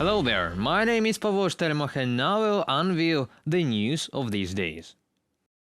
Hello there, my name is Volodymyr and now we'll unveil the news of these days.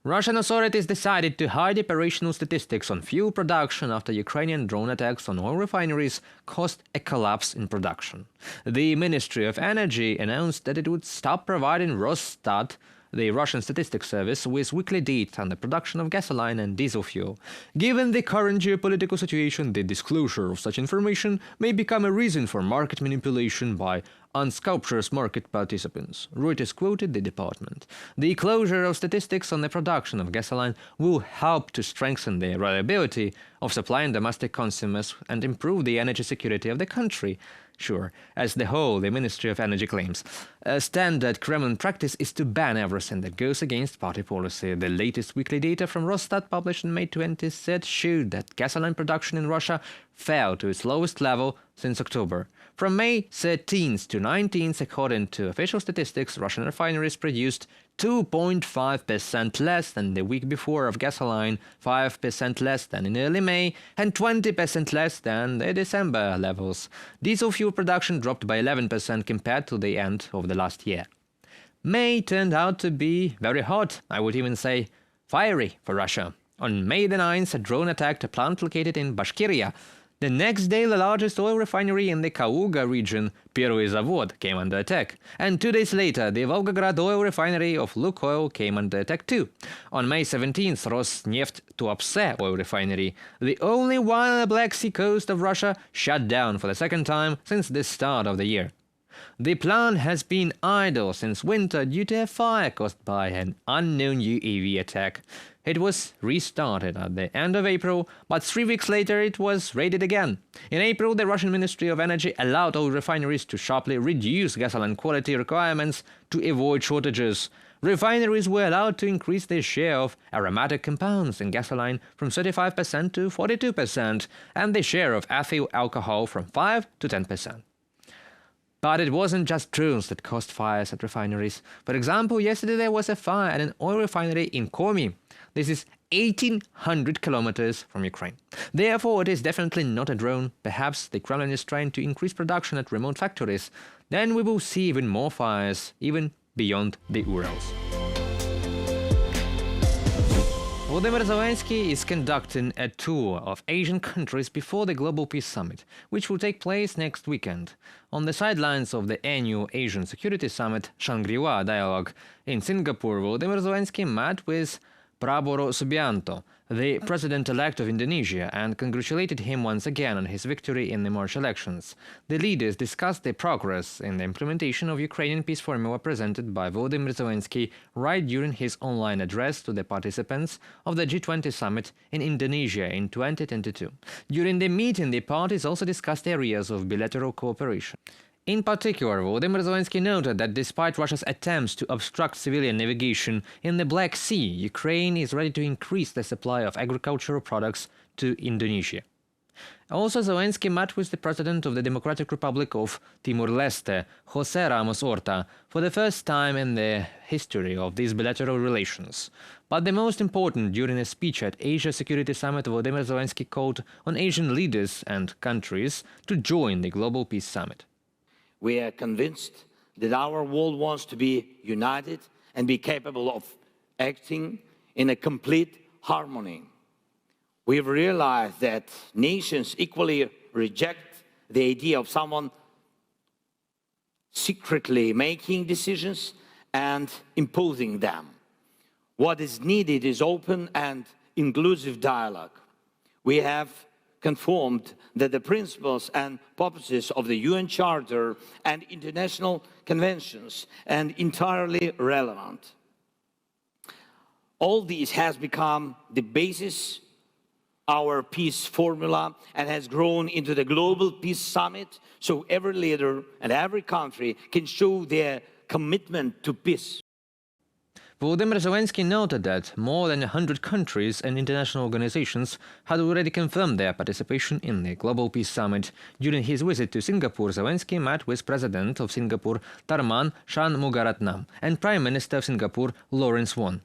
Russian authorities decided to hide operational statistics on fuel production after Ukrainian drone attacks on oil refineries caused a collapse in production. The Ministry of Energy announced that it would stop providing Rosstat, the Russian statistics service, with weekly data on the production of gasoline and diesel fuel. Given the current geopolitical situation, the disclosure of such information may become a reason for market manipulation by unscrupulous market participants. Reuters quoted the department. The closure of statistics on the production of gasoline will help to strengthen the reliability of supply in domestic consumers and improve the energy security of the country. Sure, as the whole, the Ministry of Energy claims. A standard Kremlin practice is to ban everything that goes against party policy. The latest weekly data from Rosstat published on May 23rd showed that gasoline production in Russia fell to its lowest level since October. From May 13th to 19th, according to official statistics, Russian refineries produced 2.5% less than the week before of gasoline, 5% less than in early May, and 20% less than the December levels. Diesel fuel production dropped by 11% compared to the end of the last year. May turned out to be very hot, I would even say fiery for Russia. On May the 9th, a drone attacked a plant located in Bashkiria. The next day, the largest oil refinery in the Kaluga region, Первый Завod, came under attack. And 2 days later, the Volgograd oil refinery of Lukoil came under attack too. On May 17th, Rosneft Tuapse oil refinery, the only one on the Black Sea coast of Russia, shut down for the second time since the start of the year. The plant has been idle since winter due to a fire caused by an unknown UAV attack. It was restarted at the end of April, but 3 weeks later it was raided again. In April, the Russian Ministry of Energy allowed oil refineries to sharply reduce gasoline quality requirements to avoid shortages. Refineries were allowed to increase their share of aromatic compounds in gasoline from 35% to 42%, and the share of ethyl alcohol from 5 to 10%. But it wasn't just drones that caused fires at refineries. For example, yesterday there was a fire at an oil refinery in Komi. This is 1,800 kilometers from Ukraine. Therefore, it is definitely not a drone. Perhaps the Kremlin is trying to increase production at remote factories. Then we will see even more fires, even beyond the Urals. Volodymyr Zelenskyy is conducting a tour of Asian countries before the Global Peace Summit, which will take place next weekend. On the sidelines of the annual Asian Security Summit Shangri-La Dialogue in Singapore, Volodymyr Zelenskyy met with Prabowo Subianto, the president-elect of Indonesia, and congratulated him once again on his victory in the March elections. The leaders discussed the progress in the implementation of Ukrainian peace formula presented by Volodymyr Zelenskyy right during his online address to the participants of the G20 summit in Indonesia in 2022. During the meeting, the parties also discussed areas of bilateral cooperation. In particular, Volodymyr Zelenskyy noted that despite Russia's attempts to obstruct civilian navigation in the Black Sea, Ukraine is ready to increase the supply of agricultural products to Indonesia. Also, Zelenskyy met with the president of the Democratic Republic of Timor-Leste, José Ramos Horta, for the first time in the history of these bilateral relations. But the most important, during a speech at Asia Security Summit, Volodymyr Zelenskyy called on Asian leaders and countries to join the Global Peace Summit. We are convinced that our world wants to be united and be capable of acting in a complete harmony. We've realized that nations equally reject the idea of someone secretly making decisions and imposing them. What is needed is open and inclusive dialogue. We have confirmed that the principles and purposes of the UN Charter and international conventions are entirely relevant. All this has become the basis of our peace formula and has grown into the Global Peace Summit, so every leader and every country can show their commitment to peace. Volodymyr Zelenskyy noted that more than 100 countries and international organizations had already confirmed their participation in the Global Peace Summit. During his visit to Singapore, Zelenskyy met with President of Singapore Tharman Shanmugaratnam and Prime Minister of Singapore Lawrence Wong.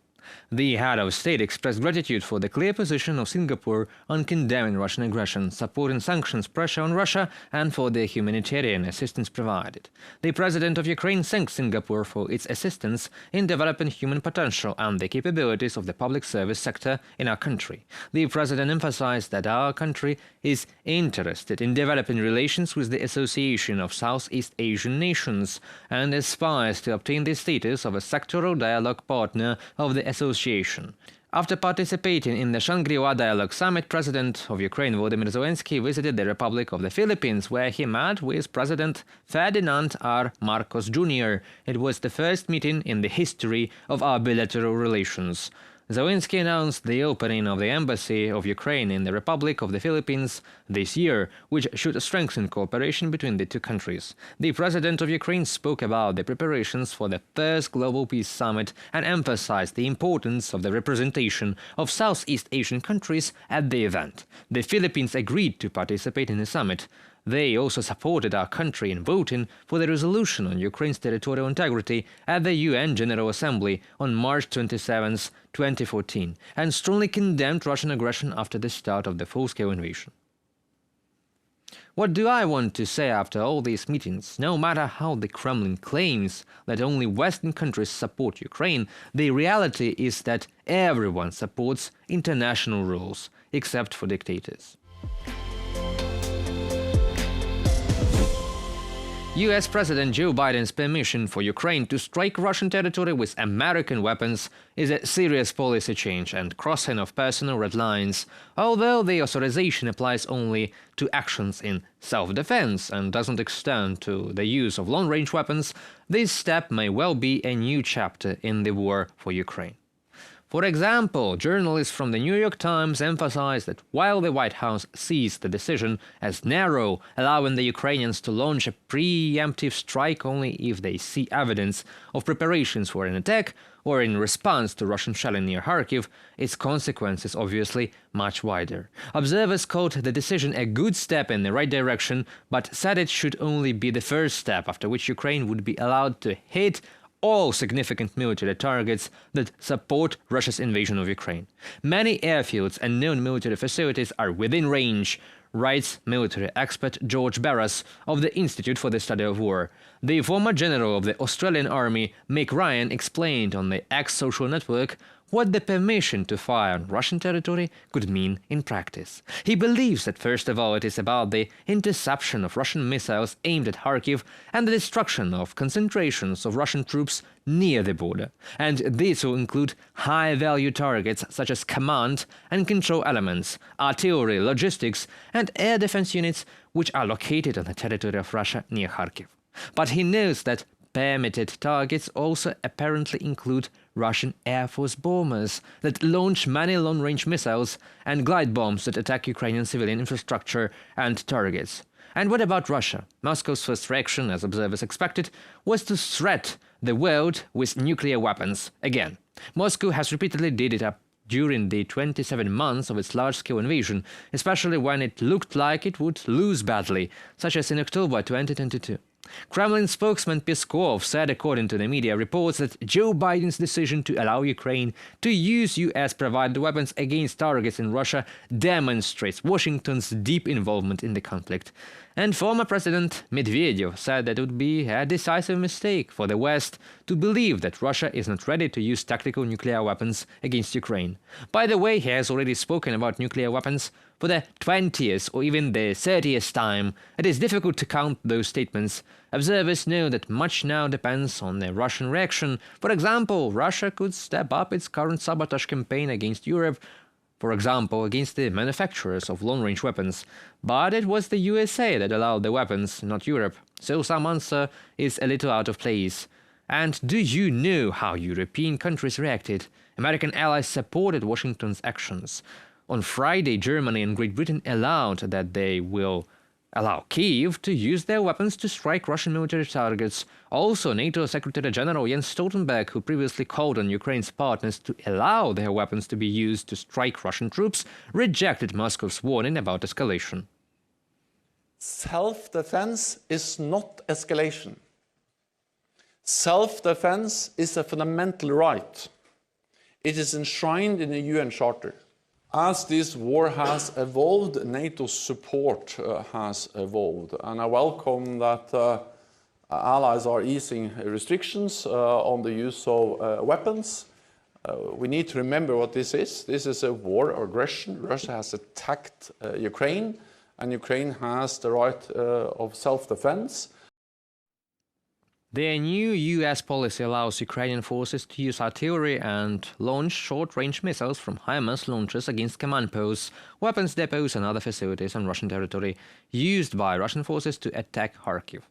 The head of state expressed gratitude for the clear position of Singapore on condemning Russian aggression, supporting sanctions pressure on Russia, and for the humanitarian assistance provided. The president of Ukraine thanked Singapore for its assistance in developing human potential and the capabilities of the public service sector in our country. The president emphasized that our country is interested in developing relations with the Association of Southeast Asian Nations and aspires to obtain the status of a sectoral dialogue partner of the association. After participating in the Shangri-La Dialogue Summit, President of Ukraine Volodymyr Zelenskyy visited the Republic of the Philippines, where he met with President Ferdinand R. Marcos Jr. It was the first meeting in the history of our bilateral relations. Zelenskyy announced the opening of the Embassy of Ukraine in the Republic of the Philippines this year, which should strengthen cooperation between the two countries. The President of Ukraine spoke about the preparations for the first Global Peace Summit and emphasized the importance of the representation of Southeast Asian countries at the event. The Philippines agreed to participate in the summit. They also supported our country in voting for the resolution on Ukraine's territorial integrity at the UN General Assembly on March 27, 2014, and strongly condemned Russian aggression after the start of the full-scale invasion. What do I want to say after all these meetings? No matter how the Kremlin claims that only Western countries support Ukraine, the reality is that everyone supports international rules, except for dictators. US President Joe Biden's permission for Ukraine to strike Russian territory with American weapons is a serious policy change and crossing of personal red lines. Although the authorization applies only to actions in self-defense and doesn't extend to the use of long-range weapons, this step may well be a new chapter in the war for Ukraine. For example, journalists from the New York Times emphasized that while the White House sees the decision as narrow, allowing the Ukrainians to launch a preemptive strike only if they see evidence of preparations for an attack or in response to Russian shelling near Kharkiv, its consequences obviously much wider. Observers called the decision a good step in the right direction, but said it should only be the first step, after which Ukraine would be allowed to hit all significant military targets that support Russia's invasion of Ukraine. Many airfields and known military facilities are within range, writes military expert George Barras of the Institute for the Study of War. The former general of the Australian Army, Mick Ryan, explained on the X social network what the permission to fire on Russian territory could mean in practice. He believes that first of all it is about the interception of Russian missiles aimed at Kharkiv and the destruction of concentrations of Russian troops near the border. And this will include high-value targets such as command and control elements, artillery, logistics, and air defense units which are located on the territory of Russia near Kharkiv. But he knows that permitted targets also apparently include Russian Air Force bombers that launch many long-range missiles and glide bombs that attack Ukrainian civilian infrastructure and targets. And what about Russia? Moscow's first reaction, as observers expected, was to threat the world with nuclear weapons again. Moscow has repeatedly did it up during the 27 months of its large-scale invasion, especially when it looked like it would lose badly, such as in October 2022. Kremlin spokesman Peskov said, according to the media reports, that Joe Biden's decision to allow Ukraine to use US-provided weapons against targets in Russia demonstrates Washington's deep involvement in the conflict. And former President Medvedev said that it would be a decisive mistake for the West to believe that Russia is not ready to use tactical nuclear weapons against Ukraine. By the way, he has already spoken about nuclear weapons for the 20th or even the 30th time. It is difficult to count those statements. Observers know that much now depends on the Russian reaction. For example, Russia could step up its current sabotage campaign against Europe, for example, against the manufacturers of long-range weapons. But it was the USA that allowed the weapons, not Europe. So some answer is a little out of place. And do you know how European countries reacted? American allies supported Washington's actions. On Friday, Germany and Great Britain allowed that they will allow Kyiv to use their weapons to strike Russian military targets. Also, NATO Secretary General Jens Stoltenberg, who previously called on Ukraine's partners to allow their weapons to be used to strike Russian troops, rejected Moscow's warning about escalation. Self-defense is not escalation. Self-defense is a fundamental right. It is enshrined in the UN Charter. As this war has evolved, NATO's support has evolved, and I welcome that allies are easing restrictions on the use of weapons. We need to remember what this is. This is a war of aggression. Russia has attacked Ukraine, and Ukraine has the right of self-defense. The new US policy allows Ukrainian forces to use artillery and launch short-range missiles from HIMARS launchers against command posts, weapons depots and other facilities on Russian territory used by Russian forces to attack Kharkiv.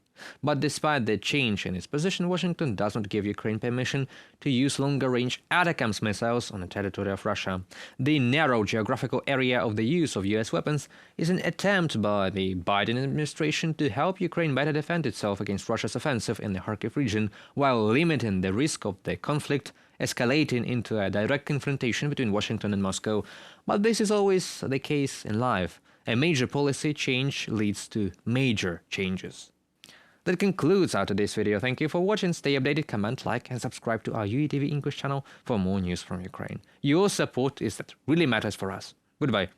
But despite the change in its position, Washington does not give Ukraine permission to use longer-range ATACMS missiles on the territory of Russia. The narrow geographical area of the use of US weapons is an attempt by the Biden administration to help Ukraine better defend itself against Russia's offensive in the Kharkiv region, while limiting the risk of the conflict escalating into a direct confrontation between Washington and Moscow. But this is always the case in life. A major policy change leads to major changes. That concludes our today's video. Thank you for watching. Stay updated, comment, like, and subscribe to our UATV English channel for more news from Ukraine. Your support is that really matters for us. Goodbye.